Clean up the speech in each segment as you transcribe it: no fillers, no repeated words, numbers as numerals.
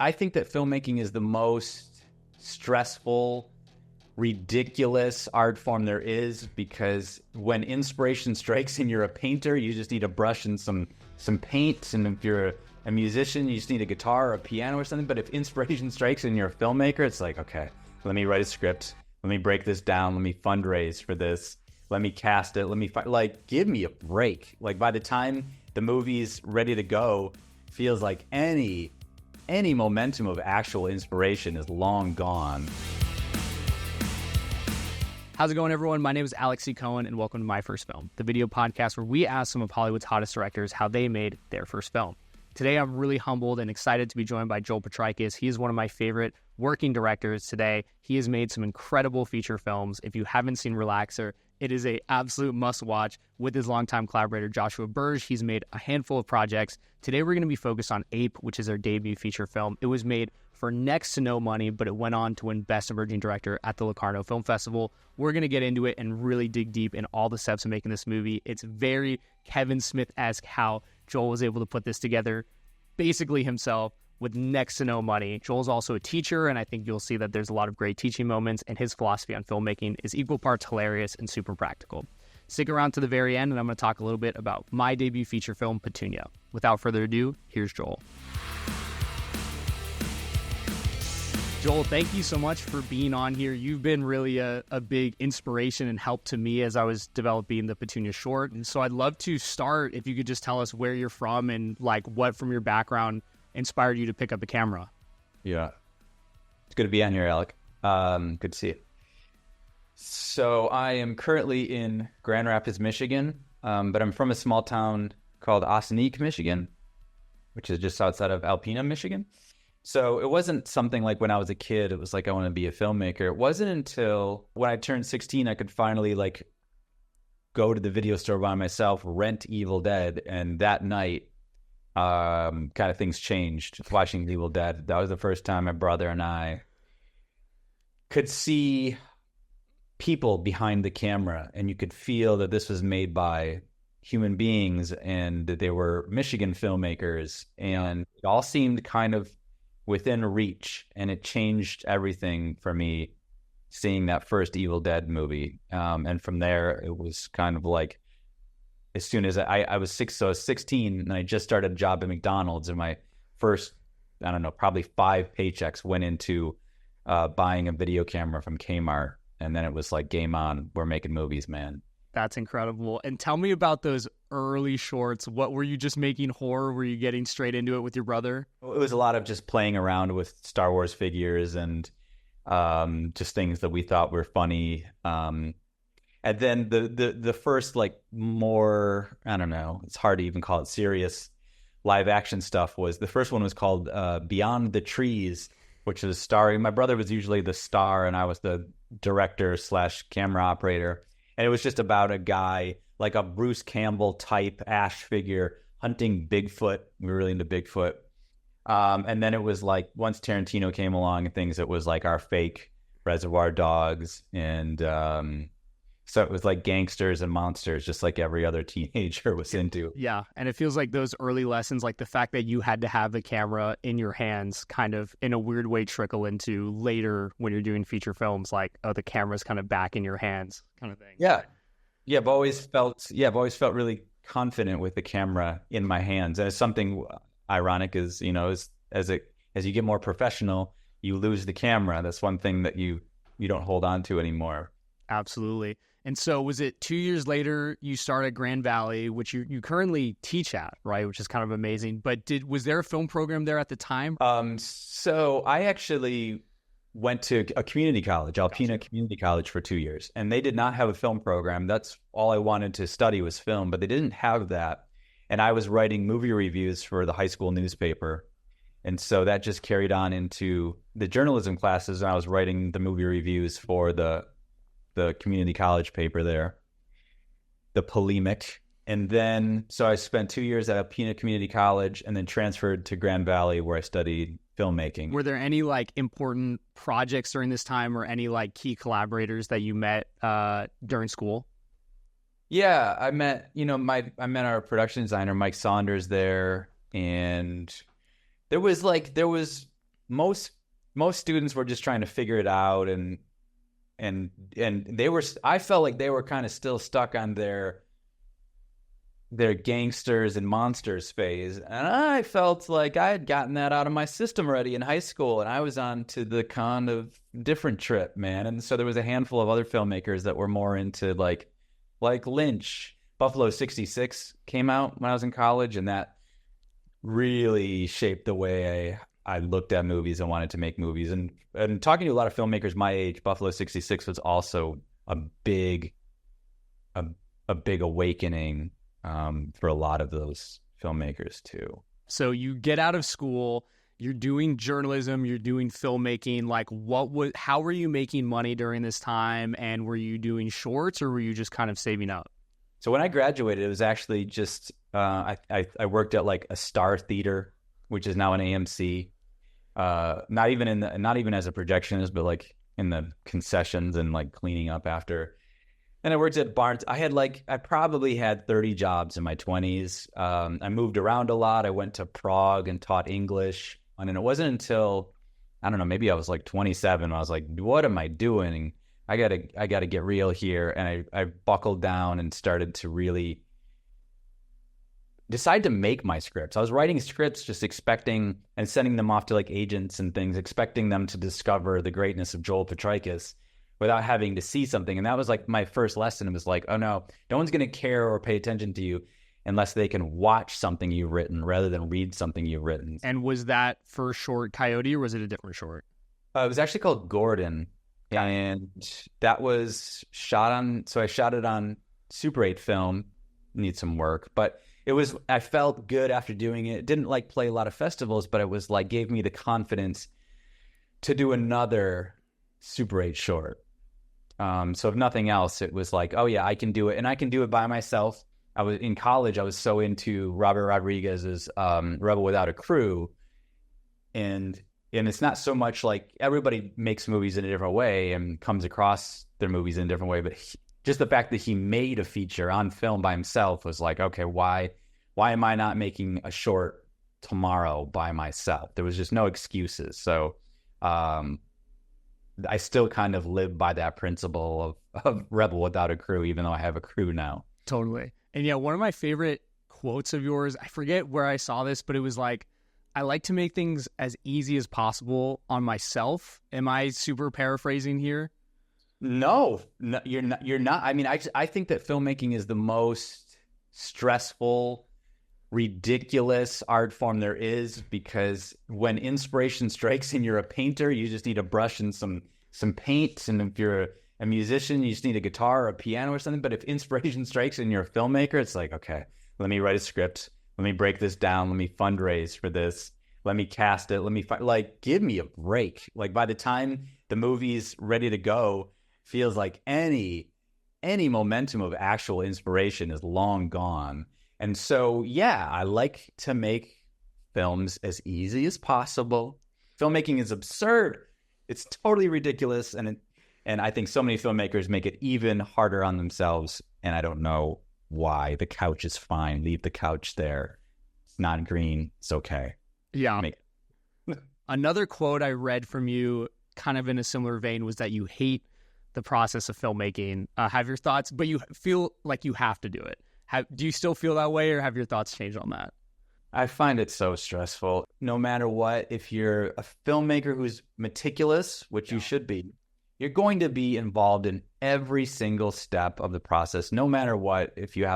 I think that filmmaking is the most stressful, ridiculous art form there is, because when inspiration strikes and you're a painter, you just need a brush and some paint. And if you're a musician, you just need a guitar or a piano or something. But if inspiration strikes and you're a filmmaker, it's like, okay, let me write a script. Let me break this down. Let me fundraise for this. Let me cast it. Let me give me a break. Like, by the time the movie's ready to go, feels like any momentum of actual inspiration is long gone. How's it going, everyone? My name is Alex C. Cohen, and welcome to My First Film, the video podcast where we ask some of Hollywood's hottest directors how they made their first film. Today, I'm really humbled and excited to be joined by Joel Potrykus. He is one of my favorite working directors today. He has made some incredible feature films. If you haven't seen Relaxer, it is an absolute must-watch with his longtime collaborator, Joshua Burge. He's made a handful of projects. Today, we're going to be focused on Ape, which is our debut feature film. It was made for next to no money, but it went on to win Best Emerging Director at the Locarno Film Festival. We're going to get into it and really dig deep in all the steps of making this movie. It's very Kevin Smith-esque how Joel was able to put this together basically himself with next to no money. Joel's also a teacher, and I think you'll see that there's a lot of great teaching moments, and his philosophy on filmmaking is equal parts hilarious and super practical. Stick around to the very end, and I'm going to talk a little bit about my debut feature film, Petunia. Without further ado, here's Joel. Joel, thank you so much for being on here. You've been really a big inspiration and help to me as I was developing the Petunia short. And so I'd love to start, if you could just tell us where you're from and like what from your background inspired you to pick up a camera. Yeah. It's good to be on here, Alec. Good to see you. So I am currently in Grand Rapids, Michigan, but I'm from a small town called Ossineke, Michigan, which is just outside of Alpena, Michigan. So it wasn't something like when I was a kid, it was like, I want to be a filmmaker. It wasn't until when I turned 16, I could finally like go to the video store by myself, rent Evil Dead. And that night, kind of things changed watching Evil Dead. That was the first time my brother and I could see people behind the camera, and you could feel that this was made by human beings and that they were Michigan filmmakers. And it all seemed kind of within reach, and it changed everything for me seeing that first Evil Dead movie. And from there, it was kind of like, as soon as I was 16 and I just started a job at McDonald's, and my first, I don't know, probably 5 paychecks went into buying a video camera from Kmart. And then it was like, game on, we're making movies, man. That's incredible. And tell me about those early shorts. What were you just making horror? Were you getting straight into it with your brother? It was a lot of just playing around with Star Wars figures and just things that we thought were funny. And then the first, like, more, I don't know, it's hard to even call it serious live action stuff, was the first one was called Beyond the Trees, which is starring, my brother was usually the star and I was the director / camera operator. And it was just about a guy, like a Bruce Campbell type Ash figure, hunting Bigfoot. We were really into Bigfoot. And then it was like, once Tarantino came along and things, it was like our fake Reservoir Dogs. And so it was like gangsters and monsters, just like every other teenager was into. Yeah. And it feels like those early lessons, like the fact that you had to have the camera in your hands, kind of in a weird way trickle into later when you're doing feature films, like, oh, the camera's kind of back in your hands kind of thing. Yeah. Yeah. I've always felt really confident with the camera in my hands. And it's something ironic is, you know, as you get more professional, you lose the camera. That's one thing that you don't hold on to anymore. Absolutely. And so was it 2 years later you started Grand Valley, which you currently teach at, right? Which is kind of amazing. But was there a film program there at the time? So I actually went to a community college, Alpena Community College, for 2 years. And they did not have a film program. That's all I wanted to study was film, but they didn't have that. And I was writing movie reviews for the high school newspaper. And so that just carried on into the journalism classes. And I was writing the movie reviews for the community college paper there, the polemic. And then, so I spent 2 years at Alpena Community College and then transferred to Grand Valley, where I studied filmmaking. Were there any like important projects during this time, or any like key collaborators that you met during school? Yeah, I met our production designer, Mike Saunders, there. And there was most students were just trying to figure it out, and they were. I felt like they were kind of still stuck on their gangsters and monsters phase, and I felt like I had gotten that out of my system already in high school, and I was on to the kind of different trip, man. And so there was a handful of other filmmakers that were more into like Lynch. Buffalo 66 came out when I was in college, and that really shaped the way I looked at movies and wanted to make movies. And talking to a lot of filmmakers my age, Buffalo 66 was also a big awakening for a lot of those filmmakers too. So you get out of school, you're doing journalism, you're doing filmmaking. Like, how were you making money during this time? And were you doing shorts, or were you just kind of saving up? So when I graduated, it was actually just I worked at like a Star Theater, which is now an AMC. Not even as a projectionist, but like in the concessions and like cleaning up after. And I worked at Barnes. I probably had 30 jobs in my 20s. I moved around a lot. I went to Prague and taught English. And then it wasn't until, I don't know, maybe I was like 27. I was like, what am I doing? I gotta get real here. And I buckled down and started to really decide to make my scripts. I was writing scripts just expecting and sending them off to like agents and things, expecting them to discover the greatness of Joel Potrykus without having to see something. And that was like my first lesson. It was like, oh no one's going to care or pay attention to you unless they can watch something you've written rather than read something you've written. And was that first short Coyote, or was it a different short? It was actually called Gordon. And that was I shot it on Super 8 film, need some work, but I felt good after doing it. It didn't like play a lot of festivals, but it was like, gave me the confidence to do another Super 8 short. So if nothing else, it was like, oh yeah, I can do it. And I can do it by myself. I was in college. I was so into Robert Rodriguez's Rebel Without a Crew. And it's not so much like everybody makes movies in a different way and comes across their movies in a different way, but just the fact that he made a feature on film by himself was like, okay, why am I not making a short tomorrow by myself? There was just no excuses. So I still kind of live by that principle of Rebel Without a Crew, even though I have a crew now. Totally. And yeah, one of my favorite quotes of yours, I forget where I saw this, but it was like, I like to make things as easy as possible on myself. Am I super paraphrasing here? No, you're not. I mean, I think that filmmaking is the most stressful, ridiculous art form there is, because when inspiration strikes and you're a painter, you just need a brush and some paint. And if you're a musician, you just need a guitar or a piano or something. But if inspiration strikes and you're a filmmaker, it's like, okay, let me write a script. Let me break this down. Let me fundraise for this. Let me cast it. Let me give me a break. Like, by the time the movie's ready to go, feels like any momentum of actual inspiration is long gone. And so, yeah, I like to make films as easy as possible. Filmmaking is absurd. It's totally ridiculous. And I think so many filmmakers make it even harder on themselves. And I don't know why. The couch is fine. Leave the couch there. It's not green. It's okay. Yeah. Another quote I read from you, kind of in a similar vein, was that you hate the process of filmmaking. Have your thoughts, but you feel like you have to do it. Do you still feel that way, or have your thoughts changed on that? I find it so stressful. No matter what, if you're a filmmaker who's meticulous, which you should be, you're going to be involved in every single step of the process. No matter what, if you're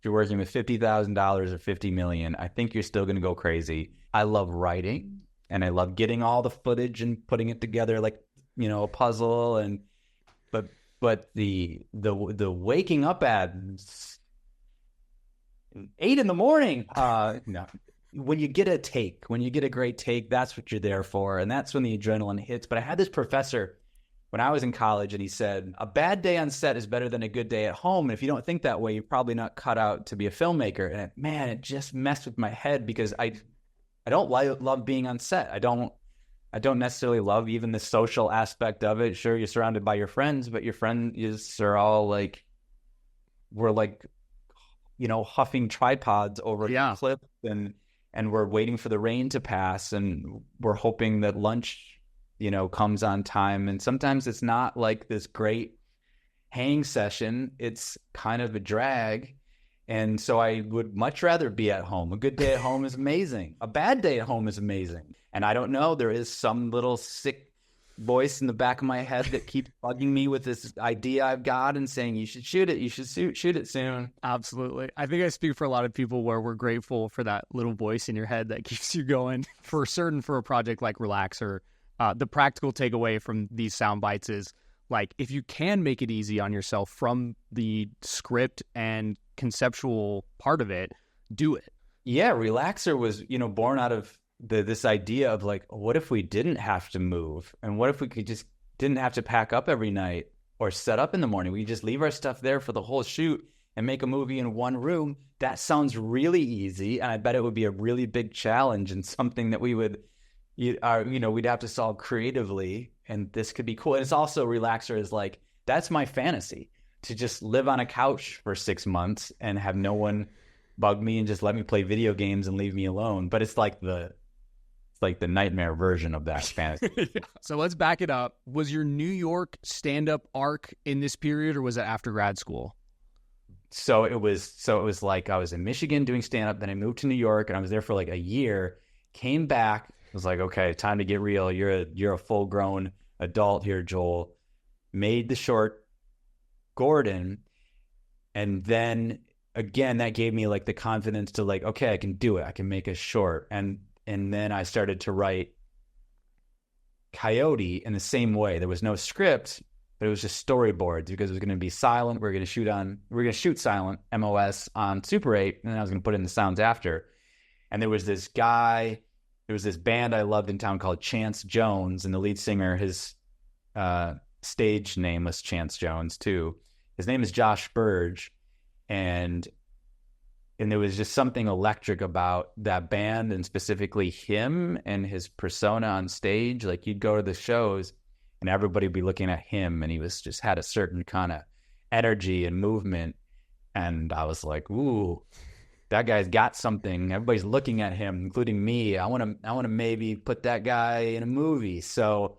working with $50,000 or $50 million, I think you're still going to go crazy. I love writing, and I love getting all the footage and putting it together like, a puzzle. But the waking up at 8 a.m, no. When you get a great take, that's what you're there for, and that's when the adrenaline hits. But I had this professor when I was in college, and he said, a bad day on set is better than a good day at home. And if you don't think that way, you're probably not cut out to be a filmmaker. And it just messed with my head, because I don't love being on set. I don't necessarily love even the social aspect of it. Sure, you're surrounded by your friends, but your friends are all like, we're like, huffing tripods over clips, and and we're waiting for the rain to pass, and we're hoping that lunch, comes on time. And sometimes it's not like this great hang session. It's kind of a drag. And so I would much rather be at home. A good day at home is amazing. A bad day at home is amazing. And I don't know, there is some little sick voice in the back of my head that keeps bugging me with this idea I've got and saying, you should shoot it. You should shoot it soon. Absolutely. I think I speak for a lot of people where we're grateful for that little voice in your head that keeps you going. For certain, for a project like Relaxer, the practical takeaway from these sound bites is, like, if you can make it easy on yourself from the script and conceptual part of it, do it. Yeah, Relaxer was, born out of this idea of like, what if we didn't have to move? And what if we didn't have to pack up every night or set up in the morning? We could just leave our stuff there for the whole shoot and make a movie in one room. That sounds really easy. And I bet it would be a really big challenge and something that we'd have to solve creatively. And this could be cool. And it's also, Relaxer is like, that's my fantasy, to just live on a couch for 6 months and have no one bug me and just let me play video games and leave me alone. But it's like the nightmare version of that fantasy. Yeah. So let's back it up. Was your New York stand-up arc in this period, or was it after grad school? So it was like I was in Michigan doing stand-up, then I moved to New York, and I was there for like a year, came back, was like, okay, time to get real. You're a full-grown adult here, Joel. Made the short Gordon, and then again, that gave me like the confidence to like, okay, I can do it. I can make a short. And then I started to write Coyote in the same way. There was no script, but it was just storyboards because it was going to be silent. We were going to shoot silent MOS on Super 8, and then I was going to put in the sounds after. And there was this band I loved in town called Chance Jones, and the lead singer, his stage name was Chance Jones too. His name is Josh Burge, and there was just something electric about that band, and specifically him and his persona on stage. Like, you'd go to the shows and everybody would be looking at him, and he was just had a certain kind of energy and movement. And I was like, ooh, that guy's got something. Everybody's looking at him, including me. I want to maybe put that guy in a movie. So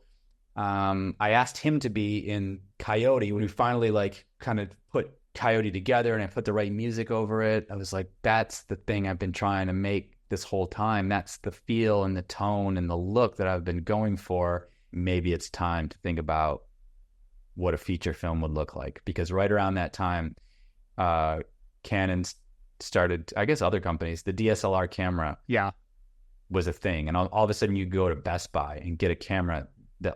I asked him to be in Coyote. When we finally like kind of put Coyote together and I put the right music over it, I was like, that's the thing I've been trying to make this whole time. That's the feel and the tone and the look that I've been going for. Maybe it's time to think about what a feature film would look like. Because right around that time, Canon started, I guess other companies, the DSLR camera was a thing. And all of a sudden you go to Best Buy and get a camera that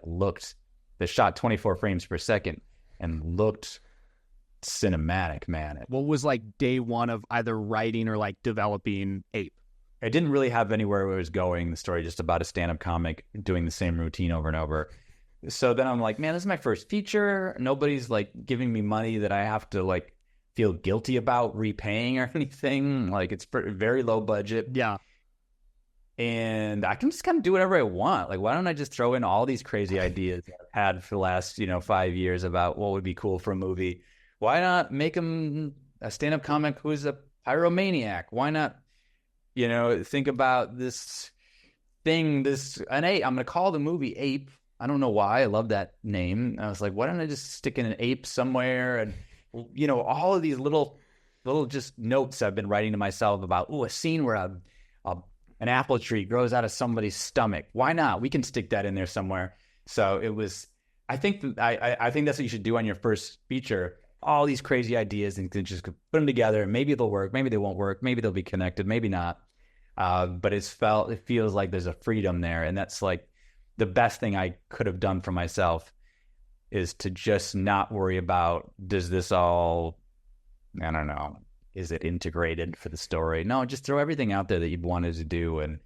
shot 24 frames per second and looked cinematic, man. What was like day one of either writing or like developing Ape? I didn't really have anywhere where it was going. The story just about a stand-up comic doing the same routine over and over. So then I'm like, man, this is my first feature. Nobody's like giving me money that I have to like feel guilty about repaying or anything. Like, it's very low budget. Yeah. And I can just kind of do whatever I want. Like, why don't I just throw in all these crazy ideas that I've had for the last, 5 years about what would be cool for a movie? Why not make him a stand-up comic who's a pyromaniac? Why not, think about this thing, an ape. I'm going to call the movie Ape. I don't know why. I love that name. I was like, why don't I just stick in an ape somewhere? And, all of these little just notes I've been writing to myself about, a scene where an apple tree grows out of somebody's stomach. Why not? We can stick that in there somewhere. So it was, I think that's what you should do on your first feature. All these crazy ideas and just put them together. Maybe they'll work. Maybe they won't work. Maybe they'll be connected. Maybe not. But it feels like there's a freedom there. And that's like the best thing I could have done for myself, is to just not worry about, does this all, I don't know, is it integrated for the story? No, just throw everything out there that you've wanted to do and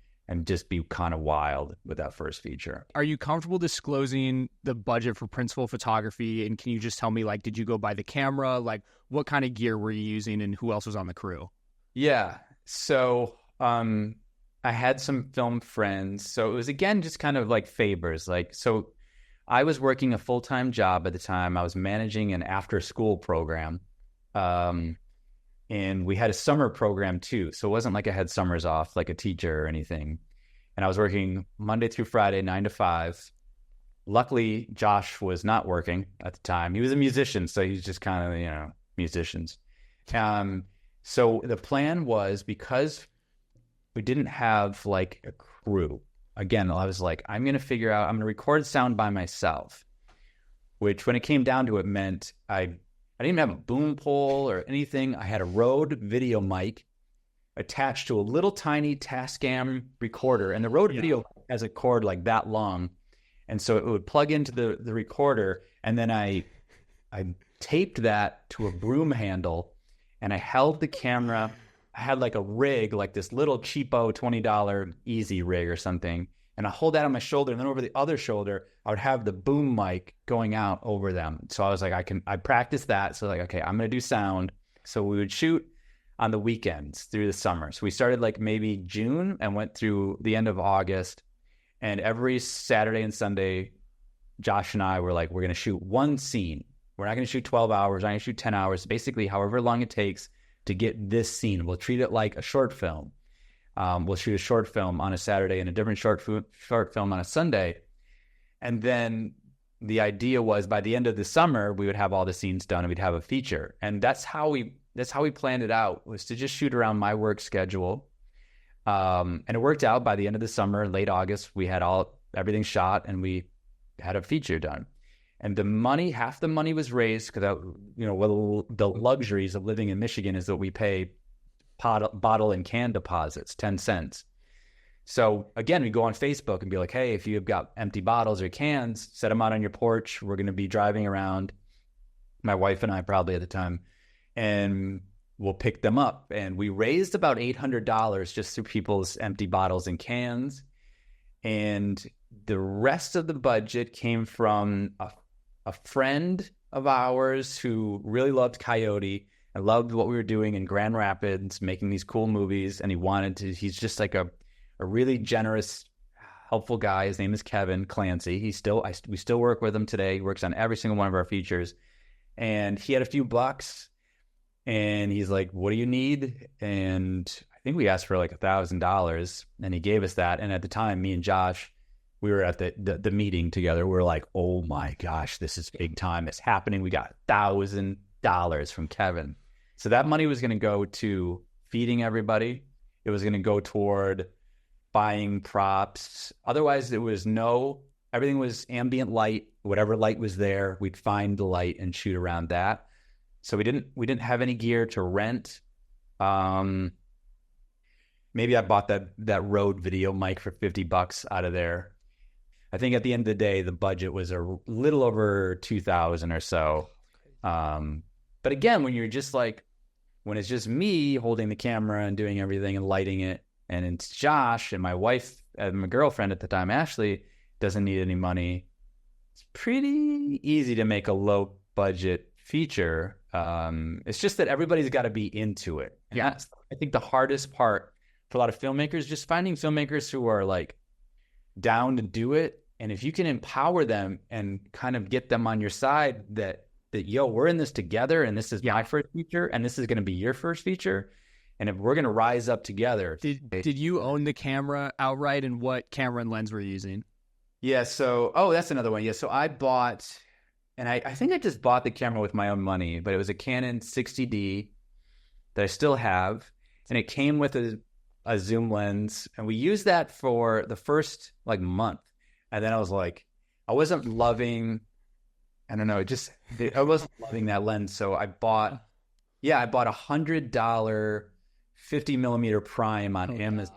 just be kind of wild with that first feature. Are you comfortable disclosing the budget for principal photography? And can you just tell me, like, did you go buy the camera? Like, what kind of gear were you using and who else was on the crew? Yeah. So I had some film friends. So it was, again, just kind of like favors. Like, so I was working a full-time job at the time. I was managing an after-school program. And we had a summer program too. So it wasn't like I had summers off like a teacher or anything. And I was working Monday through Friday, 9 to 5. Luckily, Josh was not working at the time. He was a musician, so he's just kind of, musicians. So the plan was, because we didn't have like a crew, again, I was like, I'm going to record sound by myself, which when it came down to it meant I didn't even have a boom pole or anything. I had a Rode video mic attached to a little tiny Tascam recorder, and the Rode video has a cord like that long. And so it would plug into the recorder, and then I taped that to a broom handle, and I held the camera. I had like a rig, like this little cheapo $20 easy rig or something, and I hold that on my shoulder, and then over the other shoulder, I would have the boom mic going out over them. So I was like, I practiced that. So like, okay, I'm going to do sound. So we would shoot on the weekends through the summer. So we started like maybe June and went through the end of August. And every Saturday and Sunday, Josh and I were like, we're going to shoot one scene. We're not going to shoot 12 hours. I'm going to shoot 10 hours, basically however long it takes to get this scene. We'll treat it like a short film. We'll shoot a short film on a Saturday and a different short film on a Sunday. And then the idea was by the end of the summer, we would have all the scenes done and we'd have a feature. And that's how we planned it out, was to just shoot around my work schedule. And it worked out. By the end of the summer, late August, we had everything shot and we had a feature done. And half the money was raised because, the luxuries of living in Michigan is that we pay bottle and can deposits, 10 cents. So again, we go on Facebook and be like, hey, if you've got empty bottles or cans, set them out on your porch. We're going to be driving around, my wife and I probably at the time, and we'll pick them up. And we raised about $800 just through people's empty bottles and cans. And the rest of the budget came from a friend of ours who really loved Coyote and loved what we were doing in Grand Rapids, making these cool movies. And he's just like a really generous, helpful guy. His name is Kevin Clancy. We still work with him today. He works on every single one of our features. And he had a few bucks. And he's like, what do you need? And I think we asked for like $1,000, and he gave us that. And at the time, me and Josh, we were at the meeting together. We were like, oh my gosh, this is big time. It's happening. We got $1,000 from Kevin. So that money was going to go to feeding everybody. It was going to go toward buying props. Otherwise, everything was ambient light. Whatever light was there, we'd find the light and shoot around that. So we didn't have any gear to rent. Maybe I bought that Rode video mic for $50 out of there. I think at the end of the day, the budget was a little over $2,000 or so. But again, when it's just me holding the camera and doing everything and lighting it, and it's Josh and my wife and my girlfriend at the time, Ashley, doesn't need any money, it's pretty easy to make a low budget feature. It's just that everybody's got to be into it. And that's, I think, the hardest part for a lot of filmmakers, just finding filmmakers who are like down to do it. And if you can empower them and kind of get them on your side that we're in this together, and this is my first feature, and this is going to be your first feature, and if we're going to rise up together. Did you own the camera outright, and what camera and lens were you using? Yeah. So, that's another one. Yeah. So I bought, and I think I just bought the camera with my own money, but it was a Canon 60D that I still have, and it came with a zoom lens, and we used that for the first like month. And then I was like, I wasn't loving, I don't know, I wasn't loving that lens. So I bought a $100 50 millimeter prime on Amazon.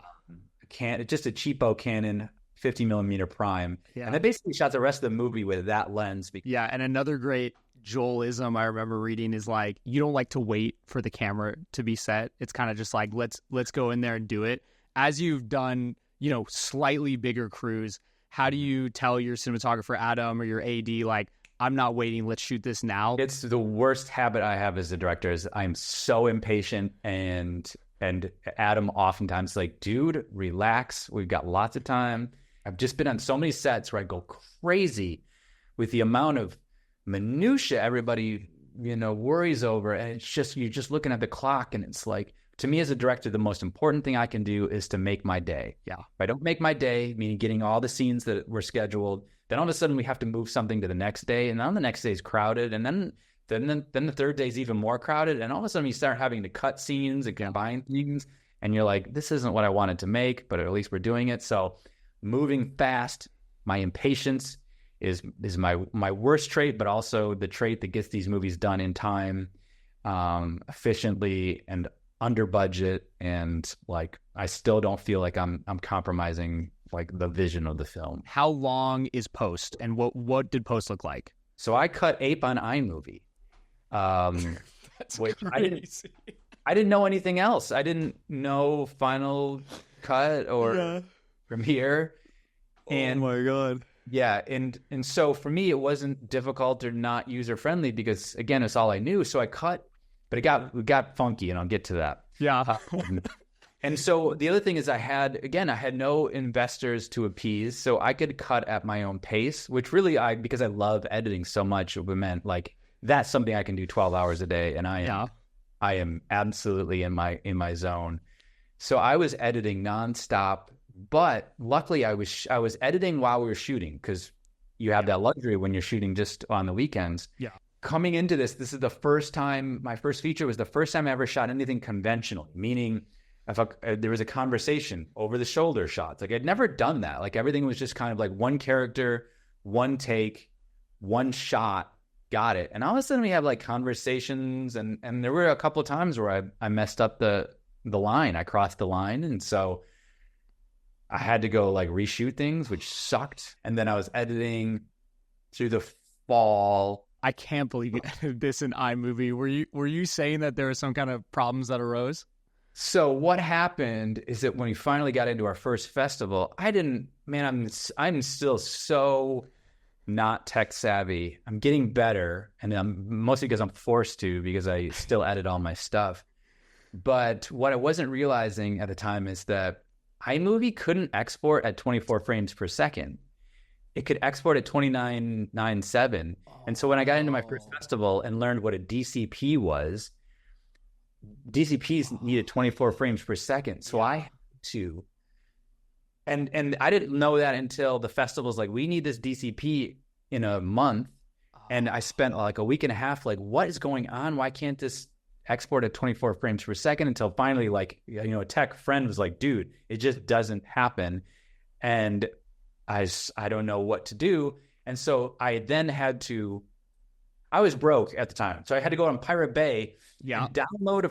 Just a cheapo Canon 50 millimeter prime. Yeah. And I basically shot the rest of the movie with that lens. Yeah. And another great Joelism I remember reading is like, you don't like to wait for the camera to be set. It's kind of just like, let's go in there and do it. As you've done, slightly bigger crews, how do you tell your cinematographer, Adam, or your AD, like, I'm not waiting, let's shoot this now? It's the worst habit I have as a director is I'm so impatient, and Adam oftentimes like, dude, relax. We've got lots of time. I've just been on so many sets where I go crazy with the amount of minutia everybody worries over, and it's just, you're just looking at the clock, and it's like, to me as a director, the most important thing I can do is to make my day. Yeah. If I don't make my day, meaning getting all the scenes that were scheduled, then all of a sudden we have to move something to the next day, and then the next day is crowded, and then the third day is even more crowded, and all of a sudden you start having to cut scenes and combine things, and you're like, this isn't what I wanted to make, but at least we're doing it. So moving fast, my impatience is my worst trait, but also the trait that gets these movies done in time, efficiently and under budget, and like I still don't feel like I'm compromising like the vision of the film. How long is post, and what did post look like? So I cut Ape on iMovie. That's which crazy. I didn't know anything else. I didn't know Final Cut or Premiere. And oh my God. Yeah, and so for me, it wasn't difficult or not user friendly because again, it's all I knew. So I cut, but it got funky, and I'll get to that. Yeah. And so the other thing is I had no investors to appease, so I could cut at my own pace, which really because I love editing so much, it meant like that's something I can do 12 hours a day, and I am absolutely in my zone. So I was editing nonstop. But luckily, I was editing while we were shooting, because you have that luxury when you're shooting just on the weekends. Yeah. Coming into this is the first time, my first feature was the first time I ever shot anything conventional, meaning if there was a conversation, over the shoulder shots. Like I'd never done that. Like everything was just kind of like one character, one take, one shot, got it. And all of a sudden we have like conversations, and there were a couple of times where I messed up the line. I crossed the line, and so I had to go like reshoot things, which sucked. And then I was editing through the fall. I can't believe you edited this in iMovie. Were you saying that there were some kind of problems that arose? So what happened is that when we finally got into our first festival, I'm still so not tech savvy. I'm getting better, and I'm mostly because I'm forced to, because I still edit all my stuff. But what I wasn't realizing at the time is that iMovie couldn't export at 24 frames per second. It could export at 29.97. And so when I got into my first festival and learned what a DCP was, DCPs needed 24 frames per second. So I had to, and I didn't know that until the festival's like, we need this DCP in a month. And I spent like a week and a half, like, what is going on? Why can't this export at 24 frames per second? Until finally, like, a tech friend was like, dude, it just doesn't happen. And I don't know what to do. And so I then I was broke at the time. So I had to go on Pirate Bay and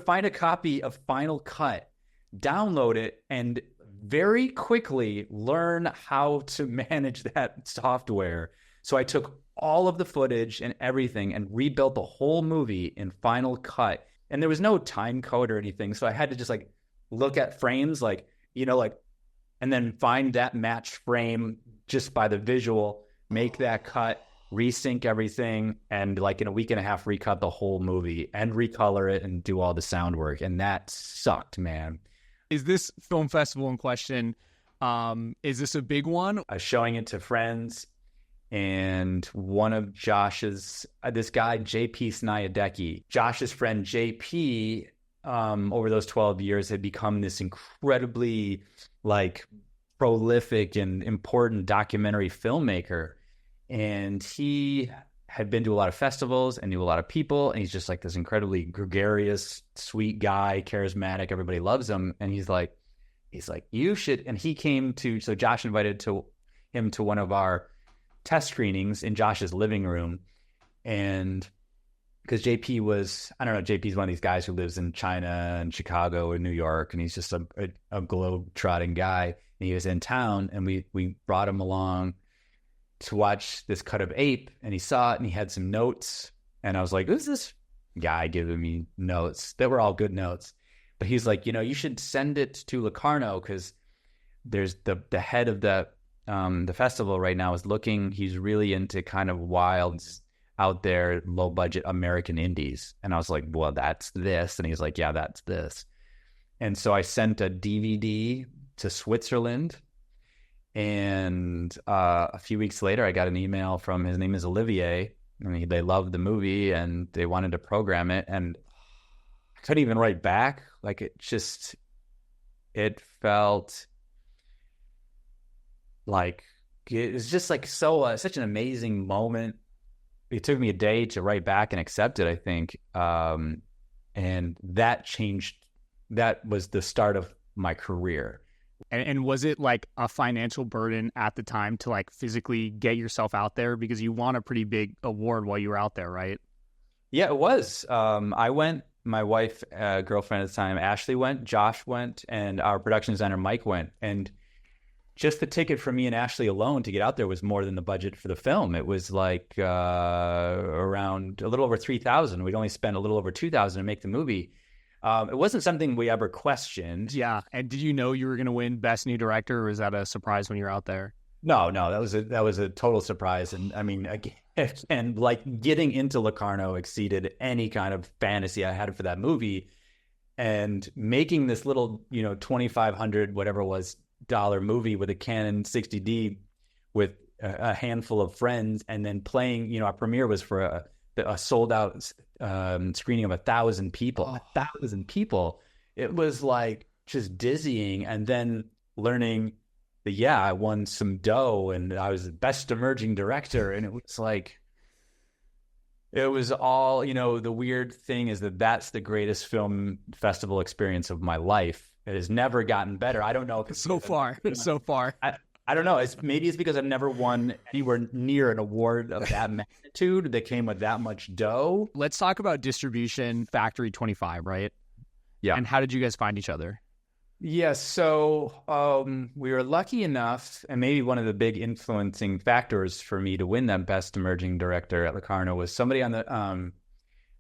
find a copy of Final Cut, download it, and very quickly learn how to manage that software. So I took all of the footage and everything and rebuilt the whole movie in Final Cut. And there was no time code or anything. So I had to just like look at frames, and then find that match frame just by the visual, make that cut, resync everything, and like in a week and a half, recut the whole movie and recolor it and do all the sound work. And that sucked, man. Is this film festival in question, is this a big one? I was showing it to friends, and one of Josh's, this guy, JP Snayadecki, Josh's friend JP, over those 12 years had become this incredibly like prolific and important documentary filmmaker. And he had been to a lot of festivals and knew a lot of people. And he's just like this incredibly gregarious, sweet guy, charismatic. Everybody loves him. And he's like, you should. And he came so Josh invited him to one of our test screenings in Josh's living room. And because JP JP's one of these guys who lives in China and Chicago and New York. And he's just a globe-trotting guy. And he was in town, and we brought him along to watch this cut of Ape, and he saw it, and he had some notes, and I was like, who's this guy giving me notes? That were all good notes. But he's like, you should send it to Locarno, because there's the head of the festival right now is looking, he's really into kind of wild, out there, low budget American indies. And I was like, well, that's this. And he's like, yeah, that's this. And so I sent a DVD to Switzerland. And a few weeks later, I got an email from, his name is Olivier, I mean, they loved the movie and they wanted to program it, and I couldn't even write back. Like it felt like it was just like such an amazing moment. It took me a day to write back and accept it, I think. And that changed. That was the start of my career. And was it like a financial burden at the time to like physically get yourself out there, because you won a pretty big award while you were out there, right? Yeah, it was. I went, my wife, girlfriend at the time, Ashley went, Josh went, and our production designer, Mike, went. And just the ticket for me and Ashley alone to get out there was more than the budget for the film. It was like around a little over $3,000. We'd only spent a little over $2,000 to make the movie. It wasn't something we ever questioned. Yeah. And did you know you were going to win Best New Director, or was that a surprise when you were out there? No, that was a total surprise. And I mean, and like getting into Locarno exceeded any kind of fantasy I had for that movie. And making this little, $2,500, whatever it was, dollar movie with a Canon 60D with a handful of friends, and then playing, our premiere was for a sold out screening of 1,000 people. 1,000 people. It was like just dizzying. And then learning that, I won some dough and I was the best emerging director. And it was like, it was all, the weird thing is that that's the greatest film festival experience of my life. It has never gotten better. I don't know if it's so far. I don't know. Maybe it's because I've never won anywhere near an award of that magnitude that came with that much dough. Let's talk about distribution. Factory 25, right? Yeah. And how did you guys find each other? Yes. So we were lucky enough, and maybe one of the big influencing factors for me to win that Best Emerging Director at Locarno was somebody on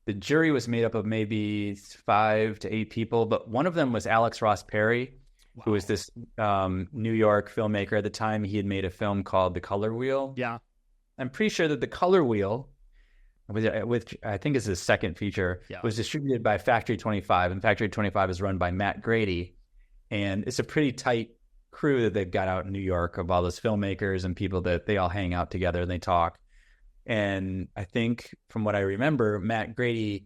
the jury was made up of maybe 5 to 8 people, but one of them was Alex Ross Perry, who was this New York filmmaker. At the time, he had made a film called The Color Wheel. Yeah. I'm pretty sure that The Color Wheel, which I think is his second feature, was distributed by Factory 25, and Factory 25 is run by Matt Grady. And it's a pretty tight crew that they've got out in New York of all those filmmakers and people that they all hang out together and they talk. And I think from what I remember, Matt Grady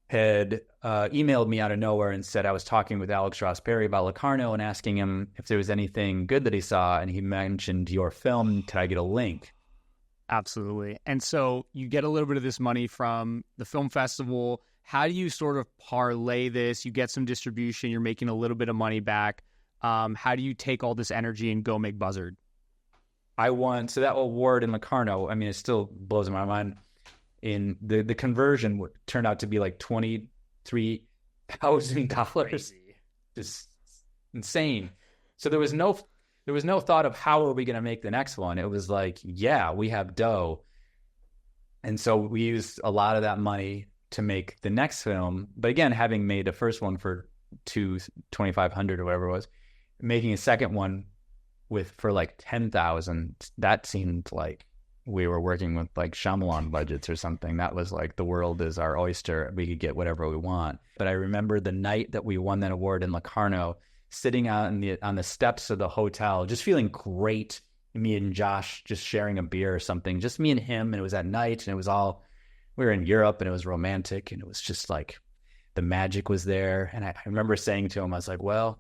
had emailed me out of nowhere and said I was talking with Alex Ross Perry about Locarno and asking him if there was anything good that he saw. And he mentioned your film. Could I get a link? Absolutely. And so you get a little bit of this money from the film festival. How do you sort of parlay this? You get some distribution. You're making a little bit of money back. How do you take all this energy and go make Buzzard? I won. So that award in Locarno, I mean, it still blows my mind. In the conversion turned out to be like $23,000. Just insane. So there was no thought of how are we going to make the next one. It was like, we have dough. And so we used a lot of that money to make the next film. But again, having made the first one for $2,500 or whatever it was, making a second one for like 10,000, that seemed like we were working with like Shyamalan budgets or something. That was like the world is our oyster. We could get whatever we want. But I remember the night that we won that award in Locarno, sitting out on the steps of the hotel, just feeling great. Me and Josh just sharing a beer or something, just me and him. And it was at night, and we were in Europe, and it was romantic, and it was just like the magic was there. And I remember saying to him, I was like, well,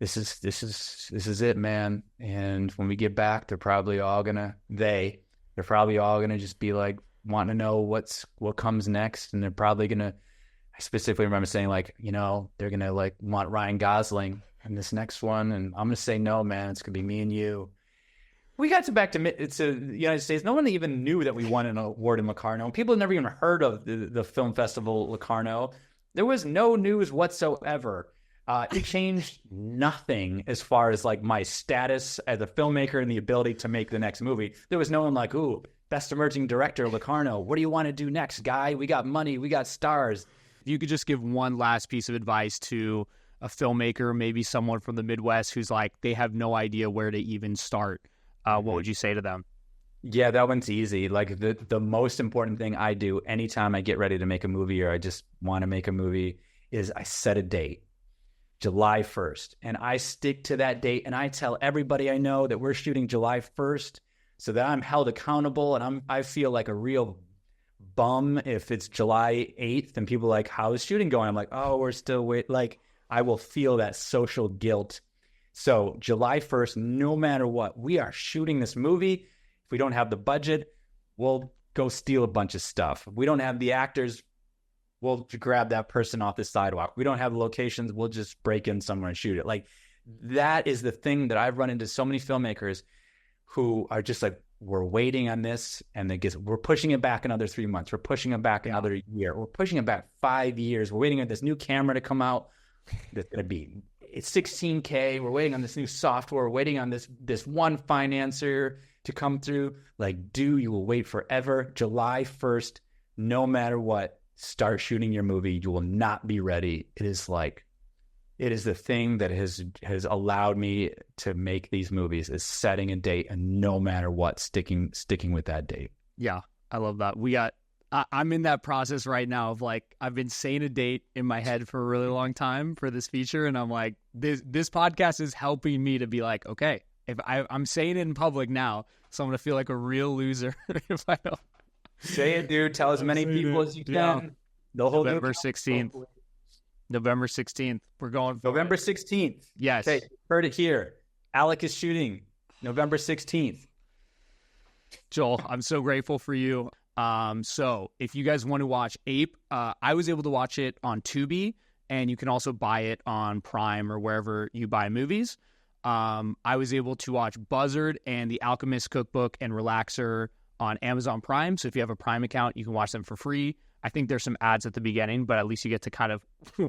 this is it, man. And when we get back, they're probably all gonna just be like wanting to know what comes next. And they're probably gonna, I specifically remember saying like, they're gonna like want Ryan Gosling in this next one. And I'm gonna say, no, man, it's gonna be me and you. We got back to the United States. No one even knew that we won an award in Locarno. People had never even heard of the film festival Locarno. There was no news whatsoever. It changed nothing as far as like my status as a filmmaker and the ability to make the next movie. There was no one like, ooh, Best Emerging Director, Locarno. What do you want to do next, guy? We got money. We got stars. If you could just give one last piece of advice to a filmmaker, maybe someone from the Midwest who's like, they have no idea where to even start, what would you say to them? Yeah, that one's easy. Like the most important thing I do anytime I get ready to make a movie or I just want to make a movie is I set a date. July 1st. And I stick to that date, and I tell everybody I know that we're shooting July 1st so that I'm held accountable, and I feel like a real bum if it's July 8th and people are like, how is shooting going? I'm like, oh, we're still wait. Like, I will feel that social guilt. So July 1st, no matter what, we are shooting this movie. If we don't have the budget, we'll go steal a bunch of stuff. If we don't have the actors, we'll grab that person off the sidewalk. We don't have the locations, we'll just break in somewhere and shoot it. Like, that is the thing that I've run into so many filmmakers who are just like, we're waiting on this, and we're pushing it back another 3 months. We're pushing it back another year. We're pushing it back 5 years. We're waiting on this new camera to come out. That's going to be, it's 16K. We're waiting on this new software. We're waiting on this one financer to come through. Like, you will wait forever. July 1st, no matter what, start shooting your movie. You will not be ready. It is the thing that has allowed me to make these movies, is setting a date, and no matter what, sticking with that date. Yeah, I love that. I'm in that process right now of like, I've been saying a date in my head for a really long time for this feature. And I'm like, this podcast is helping me to be like, okay, if I'm saying it in public now, so I'm going to feel like a real loser if I don't. Say it, dude. Tell as many people as you can. Yeah. The whole November 16th. November 16th. We're going for November 16th. Yes. Okay, heard it here. Alec is shooting November 16th. Joel, I'm so grateful for you. So if you guys want to watch Ape, I was able to watch it on Tubi, and you can also buy it on Prime or wherever you buy movies. I was able to watch Buzzard and the Alchemist Cookbook and Relaxer on Amazon Prime. So if you have a Prime account, you can watch them for free. I think there's some ads at the beginning, but at least you get to kind of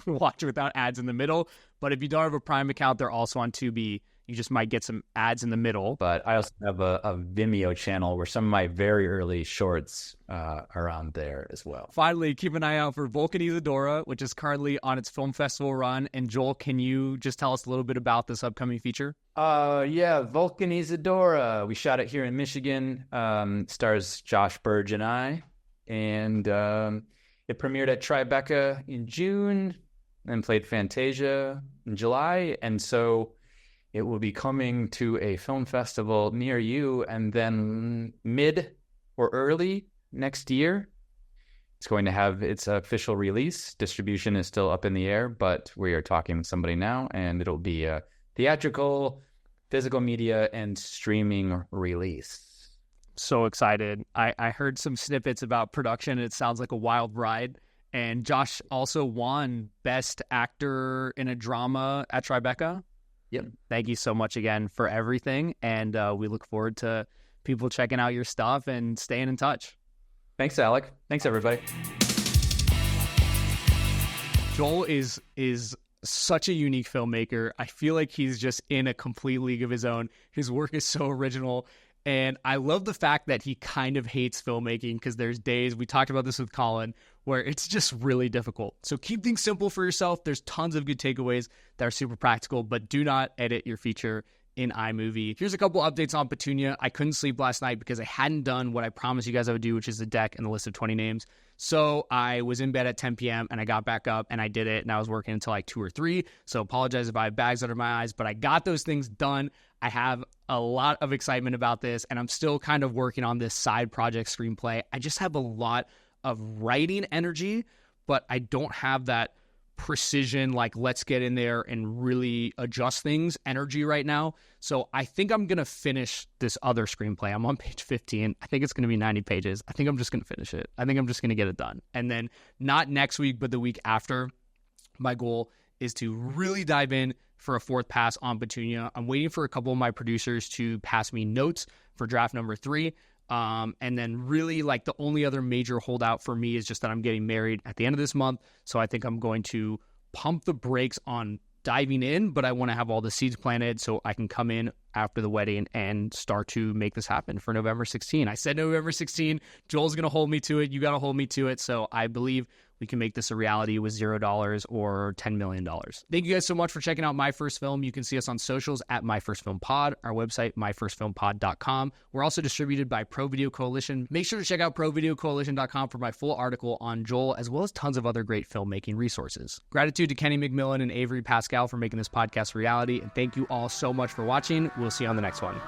watch without ads in the middle. But if you don't have a Prime account, they're also on Tubi. You just might get some ads in the middle. But I also have a Vimeo channel where some of my very early shorts are on there as well. Finally, keep an eye out for Vulcanizadora, which is currently on its film festival run. And Joel, can you just tell us a little bit about this upcoming feature? Yeah, Vulcanizadora. We shot it here in Michigan. Stars Josh Burge and I. And it premiered at Tribeca in June and played Fantasia in July. And so it will be coming to a film festival near you, and then mid or early next year, it's going to have its official release. Distribution is still up in the air, but we are talking with somebody now, and it'll be a theatrical, physical media, and streaming release. So excited. I heard some snippets about production. It sounds like a wild ride. And Josh also won Best Actor in a Drama at Tribeca. Yep. Thank you so much again for everything. And we look forward to people checking out your stuff and staying in touch. Thanks, Alec. Thanks, everybody. Joel is such a unique filmmaker. I feel like he's just in a complete league of his own. His work is so original. And I love the fact that he kind of hates filmmaking, because there's days, we talked about this with Colin, where it's just really difficult. So keep things simple for yourself. There's tons of good takeaways that are super practical, but do not edit your feature in iMovie. Here's a couple updates on Petunia. I couldn't sleep last night because I hadn't done what I promised you guys I would do, which is the deck and the list of 20 names. So I was in bed at 10 p.m. and I got back up and I did it, and I was working until like 2 or 3. So apologize if I have bags under my eyes, but I got those things done. I have a lot of excitement about this, and I'm still kind of working on this side project screenplay. I just have a lot of writing energy, but I don't have that precision, like, let's get in there and really adjust things energy right now. So I think I'm going to finish this other screenplay. I'm on page 15. I think it's going to be 90 pages. I think I'm just going to finish it. I think I'm just going to get it done. And then not next week, but the week after, my goal is to really dive in for a fourth pass on Petunia. I'm waiting for a couple of my producers to pass me notes for draft number 3. And then really, like, the only other major holdout for me is just that I'm getting married at the end of this month. So I think I'm going to pump the brakes on diving in, but I want to have all the seeds planted so I can come in after the wedding and start to make this happen for November 16. I said November 16. Joel's going to hold me to it. You got to hold me to it. So I believe we can make this a reality with $0 or $10 million. Thank you guys so much for checking out My First Film. You can see us on socials at My First Film Pod, our website, myfirstfilmpod.com. We're also distributed by Pro Video Coalition. Make sure to check out provideocoalition.com for my full article on Joel, as well as tons of other great filmmaking resources. Gratitude to Kenny McMillan and Avery Pascal for making this podcast a reality. And thank you all so much for watching. We'll see you on the next one.